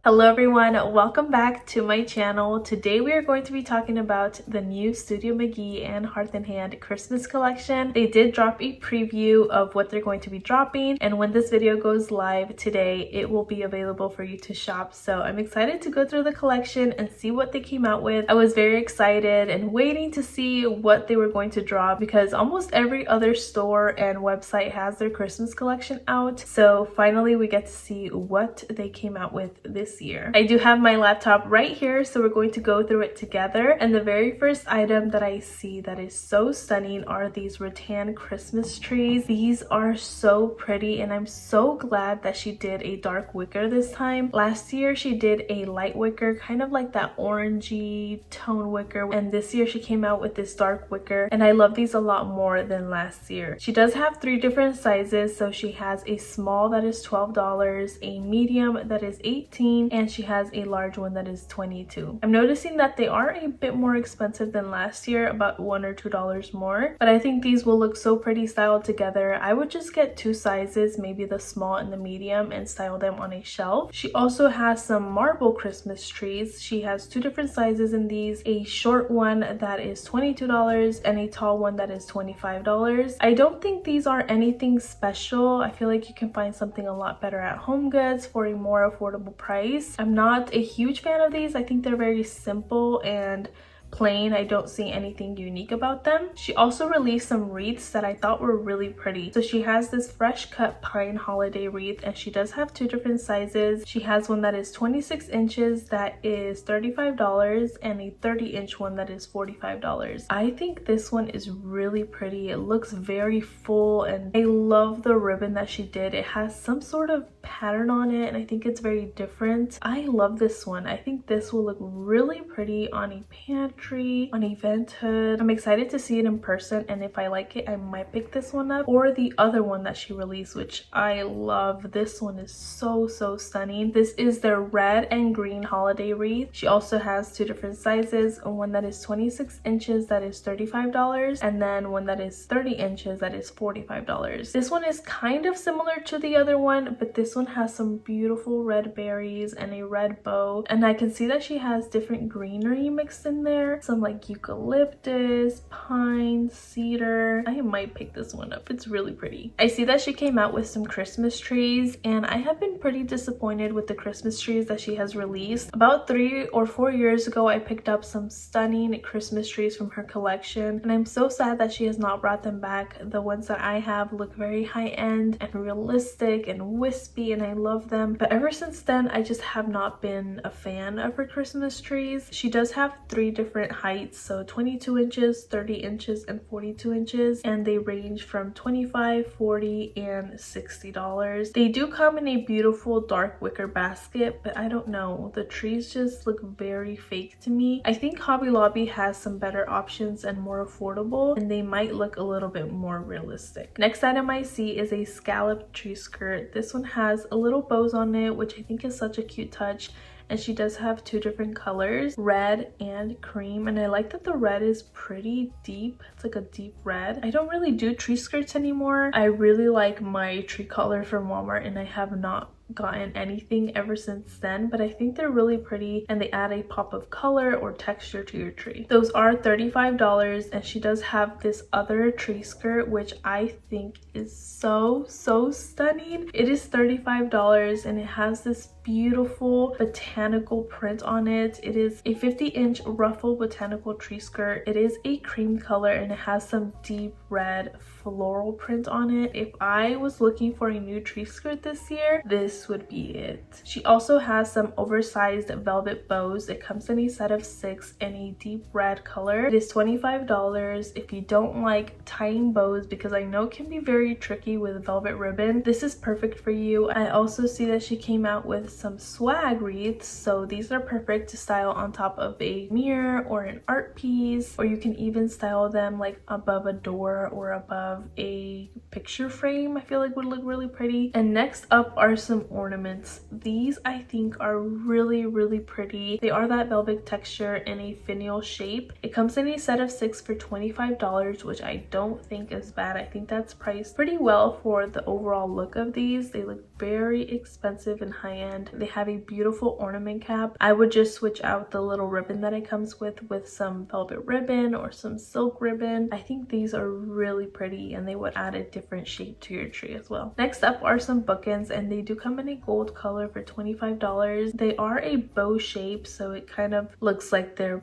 Hello everyone, welcome back to my channel. Today we are going to be talking about the new Studio McGee and Hearth and Hand Christmas collection. They did drop a preview of what they're going to be dropping, and when this video goes live today, it will be available for you to shop. So I'm excited to go through the collection and see what they came out with. I was very excited and waiting to see what they were going to drop because almost every other store and website has their Christmas collection out. So finally we get to see what they came out with this year. I do have my laptop right here, so we're going to go through it together. And the very first item that I see that is so stunning are these rattan Christmas trees. These are so pretty, and I'm so glad that she did a dark wicker this time. Last year she did a light wicker, kind of like that orangey tone wicker, and this year she came out with this dark wicker, and I love these a lot more than last year. She does have 3 different sizes, so she has a small that is $12, a medium that is $18, and she has a large one that is $22. I'm noticing that they are a bit more expensive than last year, about $1 or $2 more, but I think these will look so pretty styled together. I would just get 2 sizes, maybe the small and the medium, and style them on a shelf. She also has some marble Christmas trees. She has 2 different sizes in these, a short one that is $22 and a tall one that is $25. I don't think these are anything special. I feel like you can find something a lot better at HomeGoods for a more affordable price. I'm not a huge fan of these. I think they're very simple and plain. I don't see anything unique about them. She also released some wreaths that I thought were really pretty. So she has this fresh cut pine holiday wreath, and she does have 2 different sizes. She has one that is 26 inches that is $35 and a 30-inch one that is $45. I think this one is really pretty. It looks very full, and I love the ribbon that she did. It has some sort of pattern on it, and I think it's very different. I love this one. I think this will look really pretty on a pantry, on a vent hood. I'm excited to see it in person, and if I like it, I might pick this one up or the other one that she released, which I love. This one is so stunning. This is their red and green holiday wreath. She also has 2 different sizes, one that is 26 inches that is $35, and then one that is 30 inches that is $45. This one is kind of similar to the other one, but this one has some beautiful red berries and a red bow, and I can see that she has different greenery mixed in there, some like eucalyptus, pine, cedar. I might pick this one up. It's really pretty. I see that she came out with some Christmas trees, and I have been pretty disappointed with the Christmas trees that she has released. About 3 or 4 years ago, I picked up some stunning Christmas trees from her collection, and I'm so sad that she has not brought them back. The ones that I have look very high-end and realistic and wispy, and I love them, but ever since then I just have not been a fan of her Christmas trees. She does have 3 different heights, so 22 inches, 30 inches, and 42 inches, and they range from $25, $40, and $60. They do come in a beautiful dark wicker basket, but I don't know, the trees just look very fake to me. I think Hobby Lobby has some better options and more affordable, and they might look a little bit more realistic. Next item I see is a scalloped tree skirt. This one has a little bows on it, which I think is such a cute touch, and she does have 2 different colors, red and cream, and I like that the red is pretty deep. It's like a deep red. I don't really do tree skirts anymore. I really like my tree collar from Walmart, and I have not gotten anything ever since then, but I think they're really pretty, and they add a pop of color or texture to your tree. Those are $35, and she does have this other tree skirt, which I think is so stunning. It is $35, and it has this beautiful botanical print on it. It is a 50-inch ruffle botanical tree skirt. It is a cream color, and it has some deep red floral print on it. If I was looking for a new tree skirt this year, this would be it. She also has some oversized velvet bows. It comes in a set of 6 in a deep red color. It is $25. If you don't like tying bows, because I know it can be very tricky with velvet ribbon, this is perfect for you. I also see that she came out with some swag wreaths, so these are perfect to style on top of a mirror or an art piece, or you can even style them like above a door or above a picture frame. I feel like would look really pretty. And next up are some ornaments. These I think are really pretty. They are that velvet texture in a finial shape. It comes in a set of 6 for $25, which I don't think is bad. I think that's priced pretty well for the overall look of these. They look very expensive and high-end, and they have a beautiful ornament cap. I would just switch out the little ribbon that it comes with some velvet ribbon or some silk ribbon. I think these are really pretty and they would add a different shape to your tree as well. Next up are some bookends, and they do come in a gold color for $25. They are a bow shape, so it kind of looks like they're,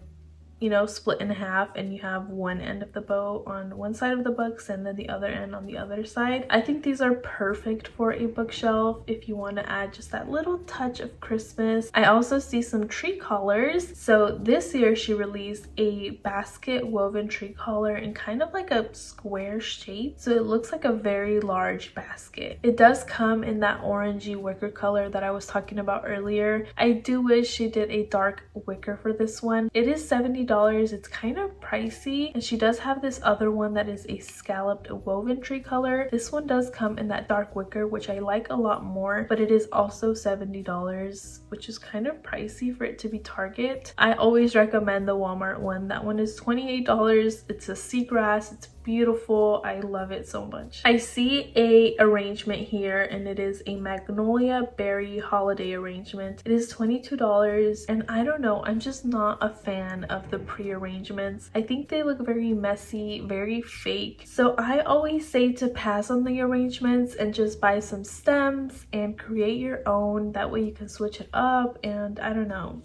you know, split in half, and you have one end of the bow on one side of the books and then the other end on the other side. I think these are perfect for a bookshelf if you want to add just that little touch of Christmas. I also see some tree collars. So this year she released a basket woven tree collar in kind of like a square shape, so it looks like a very large basket. It does come in that orangey wicker color that I was talking about earlier. I do wish she did a dark wicker for this one. It is $70. It's kind of pricey, and she does have this other one that is a scalloped woven tree color. This one does come in that dark wicker, which I like a lot more, but it is also $70, which is kind of pricey for it to be Target. I always recommend the Walmart one. That one is $28. It's a seagrass. It's beautiful. I love it so much. I see a arrangement here, and it is a magnolia berry holiday arrangement. It is $22, and I don't know, I'm just not a fan of the pre-arrangements. I think they look very messy, very fake. So I always say to pass on the arrangements and just buy some stems and create your own. That way you can switch it up, and I don't know.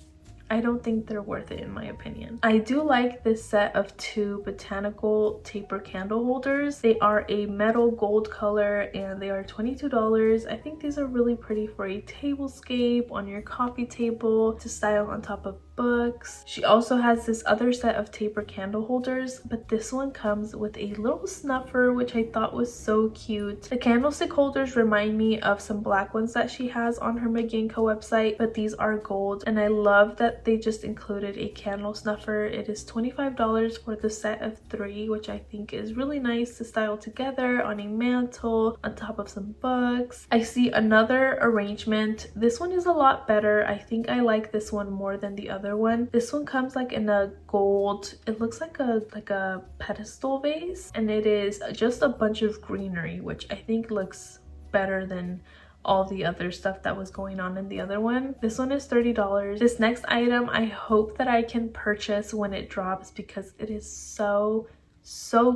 I don't think they're worth it in my opinion. I do like this set of 2 botanical taper candle holders. They are a metal gold color and they are $22. I think these are really pretty for a tablescape, on your coffee table, to style on top of books. She also has this other set of taper candle holders, but this one comes with a little snuffer, which I thought was so cute. The candlestick holders remind me of some black ones that she has on her McGee & Co website, but these are gold, and I love that they just included a candle snuffer. It is $25 for the set of 3, which I think is really nice to style together on a mantle, on top of some books. I see another arrangement. This one is a lot better. I think I like this one more than the other one. This one comes like in a gold, it looks like a pedestal vase, and it is just a bunch of greenery, which I think looks better than all the other stuff that was going on in the other one. This one is $30. This next item I hope that I can purchase when it drops, because it is so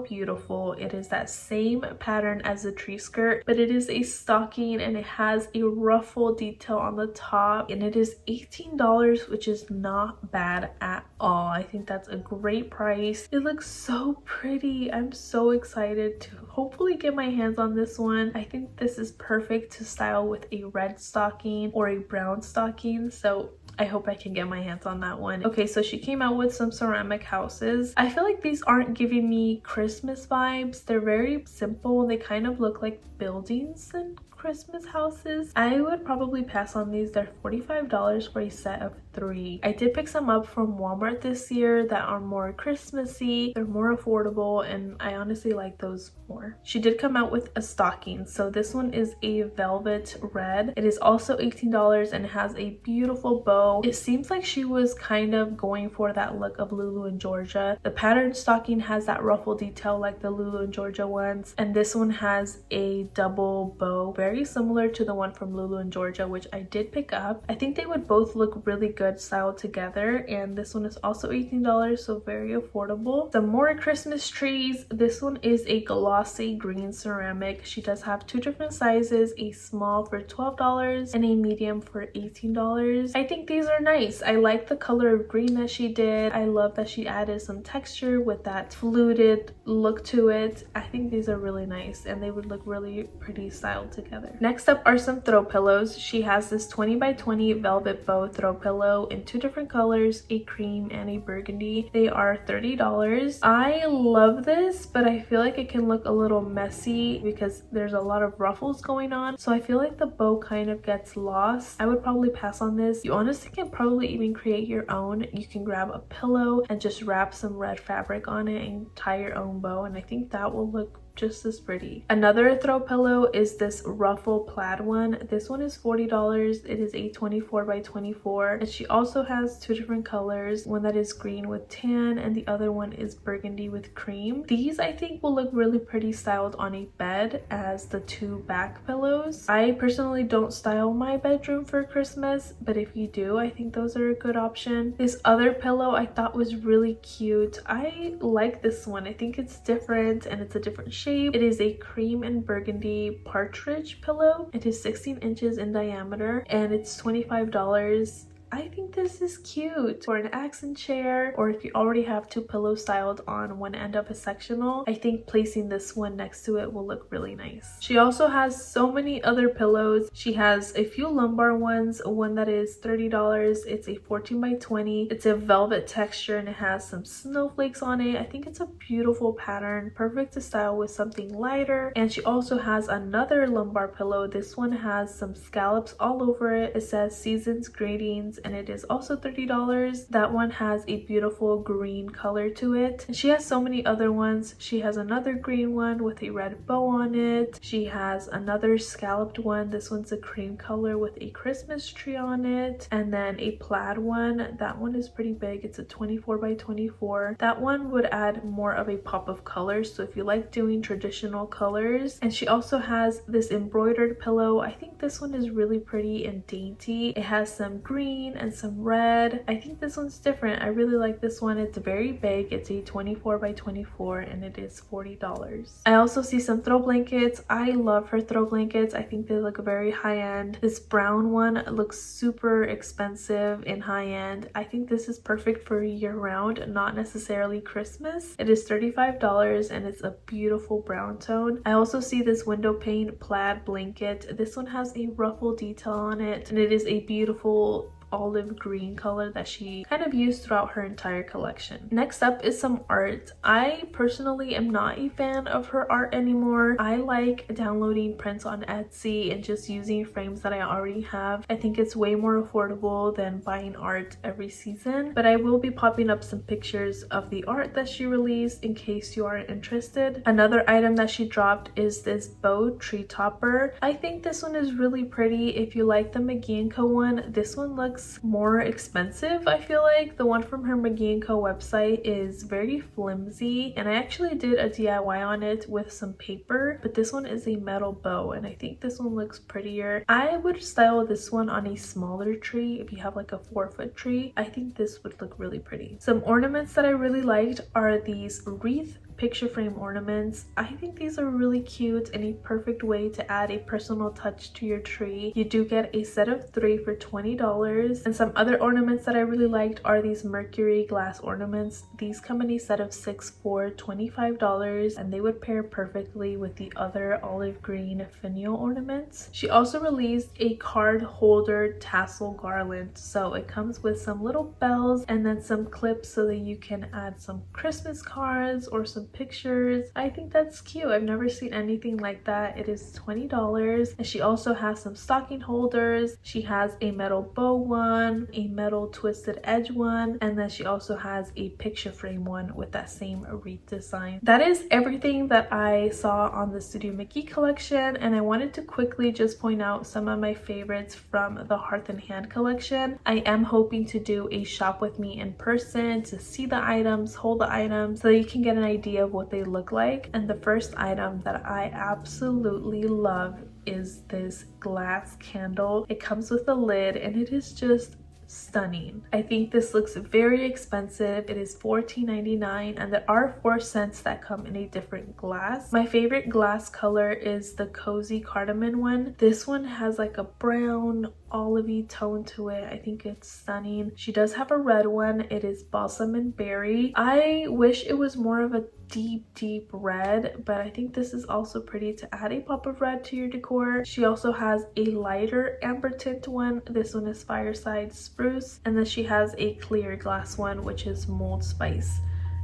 beautiful. It is that same pattern as the tree skirt, but it is a stocking and it has a ruffle detail on the top, and it is $18, which is not bad at all. I think that's a great price. It looks so pretty. I'm so excited to hopefully get my hands on this one. I think this is perfect to style with a red stocking or a brown stocking, so I hope I can get my hands on that one. Okay, so she came out with some ceramic houses. I feel like these aren't giving me Christmas vibes. They're very simple. They kind of look like buildings and Christmas houses. I would probably pass on these. They're $45 for a set of 3. I did pick some up from Walmart this year that are more Christmassy. They're more affordable, and I honestly like those more. She did come out with a stocking. So this one is a velvet red. It is also $18 and has a beautiful bow. It seems like she was kind of going for that look of Lulu and Georgia. The pattern stocking has that ruffle detail like the Lulu and Georgia ones, and this one has a double bow, very similar to the one from Lulu and Georgia, which I did pick up. I think they would both look really good styled together, and this one is also $18, so very affordable. Some more Christmas trees. This one is a glossy green ceramic. She does have 2 different sizes, a small for $12 and a medium for $18. I think these are nice. I like the color of green that she did. I love that she added some texture with that fluted look to it. I think these are really nice, and they would look really pretty styled together. Next up are some throw pillows. She has this 20 by 20 velvet bow throw pillow in 2 different colors, a cream and a burgundy. They are $30. I love this, but I feel like it can look a little messy because there's a lot of ruffles going on, so I feel like the bow kind of gets lost. I would probably pass on this. You honestly can probably even create your own. You can grab a pillow and just wrap some red fabric on it and tie your own bow, and I think that will look just as pretty. Another throw pillow is this ruffle plaid one. This one is $40. It is a 24 by 24, and she also has two different colors, one that is green with tan and the other one is burgundy with cream. These I think will look really pretty styled on a bed as the two back pillows. I personally don't style my bedroom for Christmas, but if you do, I think those are a good option. This other pillow I thought was really cute. I like this one. I think it's different and it's a different shape. It is a cream and burgundy partridge pillow. It is 16 inches in diameter and it's $25. I think this is cute for an accent chair, or if you already have two pillows styled on one end of a sectional, I think placing this one next to it will look really nice. She also has so many other pillows. She has a few lumbar ones, one that is $30. It's a 14 by 20. It's a velvet texture and it has some snowflakes on it. I think it's a beautiful pattern, perfect to style with something lighter. And she also has another lumbar pillow. This one has some scallops all over it. It says Seasons Greetings and it is also $30. That one has a beautiful green color to it. And she has so many other ones. She has another green one with a red bow on it. She has another scalloped one. This one's a cream color with a Christmas tree on it. And then a plaid one. That one is pretty big. It's a 24 by 24. That one would add more of a pop of color. So if you like doing traditional colors. And she also has this embroidered pillow. I think this one is really pretty and dainty. It has some green and some red. I think this one's different. I really like this one. It's very big. It's a 24 by 24 and it is $40. I also see some throw blankets. I love her throw blankets. I think they look very high-end. This brown one looks super expensive and high-end. I think this is perfect for year-round, not necessarily Christmas. It is $35 and it's a beautiful brown tone. I also see this window pane plaid blanket. This one has a ruffle detail on it and it is a beautiful olive green color that she kind of used throughout her entire collection. Next up is some art. I personally am not a fan of her art anymore. I like downloading prints on Etsy and just using frames that I already have. I think it's way more affordable than buying art every season, but I will be popping up some pictures of the art that she released in case you are interested. Another item that she dropped is this bow tree topper. I think this one is really pretty. If you like the McGee & Co one, this one looks more expensive. I feel like the one from her McGee & Co website is very flimsy and I actually did a DIY on it with some paper, but this one is a metal bow and I think this one looks prettier. I would style this one on a smaller tree. If you have like a 4-foot tree, I think this would look really pretty. Some ornaments that I really liked are these wreath picture frame ornaments. I think these are really cute and a perfect way to add a personal touch to your tree. You do get a set of 3 for $20. And some other ornaments that I really liked are these mercury glass ornaments. These come in a set of 6 for $25 and they would pair perfectly with the other olive green finial ornaments. She also released a card holder tassel garland. So it comes with some little bells and then some clips so that you can add some Christmas cards or some pictures. I think that's cute. I've never seen anything like that. It is $20 and she also has some stocking holders. She has a metal bow one, a metal twisted edge one, and then she also has a picture frame one with that same wreath design. That is everything that I saw on the Studio McGee collection, and I wanted to quickly just point out some of my favorites from the Hearth and Hand collection. I am hoping to do a shop with me in person to see the items, hold the items, so that you can get an idea of what they look like. And the first item that I absolutely love is this glass candle. It comes with a lid and it is just stunning. I think this looks very expensive. It is $14.99 and there are 4 scents that come in a different glass. My favorite glass color is the cozy cardamom one. This one has like a brown olivey tone to it. I think it's stunning. She does have a red one. It is balsam and berry. I wish it was more of a deep red, but I think this is also pretty to add a pop of red to your decor. She also has a lighter amber tint one. This one is fireside spruce, and then she has a clear glass one which is mulled spice.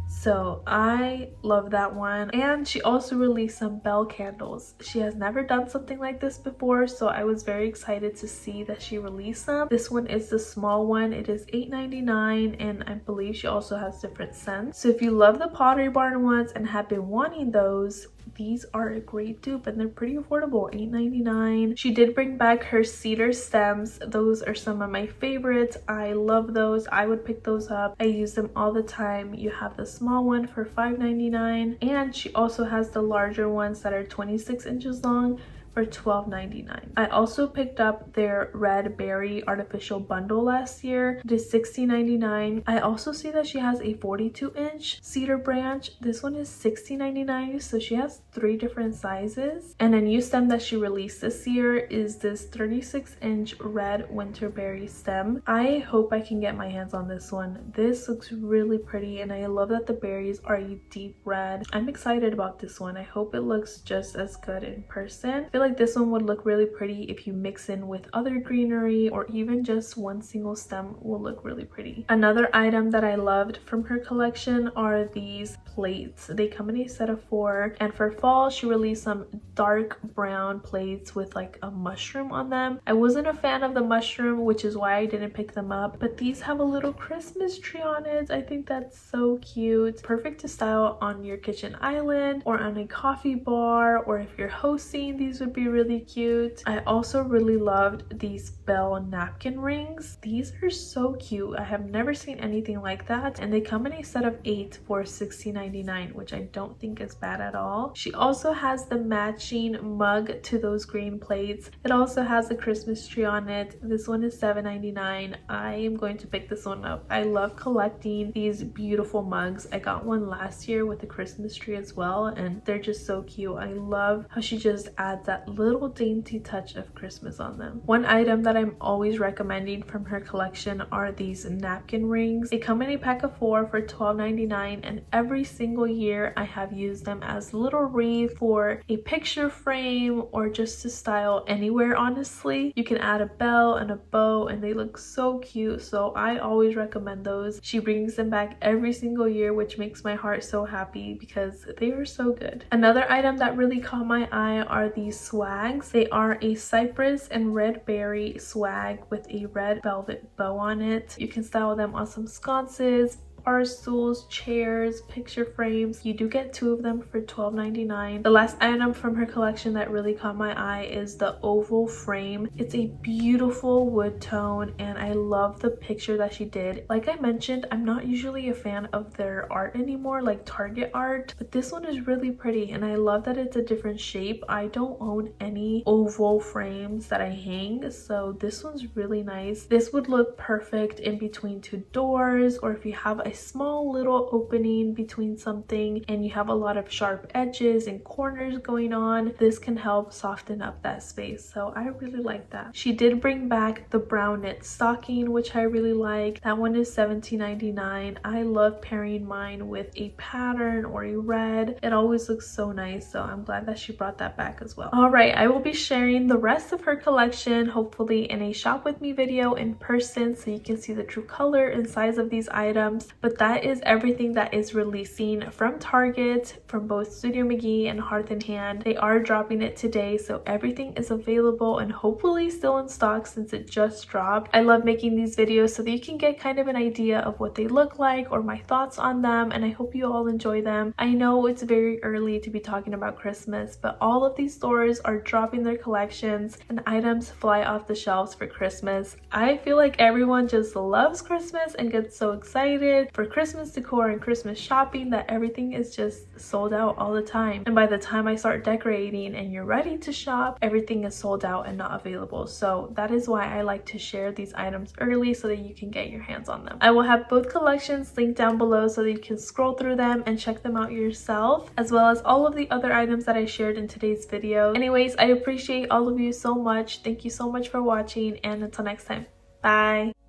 So I love that one. And she also released some bell candles. She has never done something like this before, so I was very excited to see that she released them. This one is the small one. It is $8.99 and I believe she also has different scents. So if you love the Pottery Barn ones and have been wanting those, these are a great dupe and they're pretty affordable, $8.99. She did bring back her cedar stems. Those are some of my favorites. I love those. I would pick those up. I use them all the time. You have the small one for $5.99, and she also has the larger ones that are 26 inches long for $12.99. I also picked up their red berry artificial bundle last year. It is $16.99. I also see that she has a 42-inch cedar branch. This one is $16.99, so she has 3 different sizes. And a new stem that she released this year is this 36-inch red winterberry stem. I hope I can get my hands on this one. This looks really pretty, and I love that the berries are a deep red. I'm excited about this one. I hope it looks just as good in person. I feel like this one would look really pretty if you mix in with other greenery, or even just one single stem will look really pretty. Another item that I loved from her collection are these plates. They come in a set of 4, and for fall she released some dark brown plates with like a mushroom on them. I wasn't a fan of the mushroom, which is why I didn't pick them up, but these have a little Christmas tree on it. I think that's so cute. Perfect to style on your kitchen island or on a coffee bar, or if you're hosting, these would be really cute. I also really loved these bell napkin rings. These are so cute. I have never seen anything like that, and they come in a set of 8 for $16.99, which I don't think is bad at all. She also has the matching mug to those green plates. It also has a Christmas tree on it. This one is $7.99. I am going to pick this one up. I love collecting these beautiful mugs. I got one last year with a Christmas tree as well, and they're just so cute. I love how she just adds that little dainty touch of Christmas on them. One item that I'm always recommending from her collection are these napkin rings. They come in a pack of 4 for $12.99, and every single year I have used them as little wreath for a picture frame or just to style anywhere. Honestly, you can add a bell and a bow and they look so cute, so I always recommend those. She brings them back every single year, which makes my heart so happy because they are so good. Another item that really caught my eye are these swags. They are a cypress and red berry swag with a red velvet bow on it. You can style them on some sconces, bar stools, chairs, picture frames. You do get 2 of them for $12.99. The last item from her collection that really caught my eye is the oval frame. It's a beautiful wood tone, and I love the picture that she did. Like I mentioned, I'm not usually a fan of their art anymore, like Target art, but this one is really pretty, and I love that it's a different shape. I don't own any oval frames that I hang, so this one's really nice. This would look perfect in between 2 doors, or if you have a small little opening between something and you have a lot of sharp edges and corners going on, this can help soften up that space. So I really like that. She did bring back the brown knit stocking, which I really like. That one is $17.99. I love pairing mine with a pattern or a red. It always looks so nice, so I'm glad that she brought that back as well. All right, I will be sharing the rest of her collection hopefully in a shop with me video in person, so you can see the true color and size of these items. But that is everything that is releasing from Target, from both Studio McGee and Hearth and Hand. They are dropping it today, so everything is available and hopefully still in stock since it just dropped. I love making these videos so that you can get kind of an idea of what they look like or my thoughts on them, and I hope you all enjoy them. I know it's very early to be talking about Christmas, but all of these stores are dropping their collections and items fly off the shelves for Christmas. I feel like everyone just loves Christmas and gets so excited for Christmas decor and Christmas shopping that everything is just sold out all the time. And by the time I start decorating and you're ready to shop, everything is sold out and not available. So that is why I like to share these items early so that you can get your hands on them. I will have both collections linked down below so that you can scroll through them and check them out yourself, as well as all of the other items that I shared in today's video. Anyways, I appreciate all of you so much. Thank you so much for watching, and until next time, bye.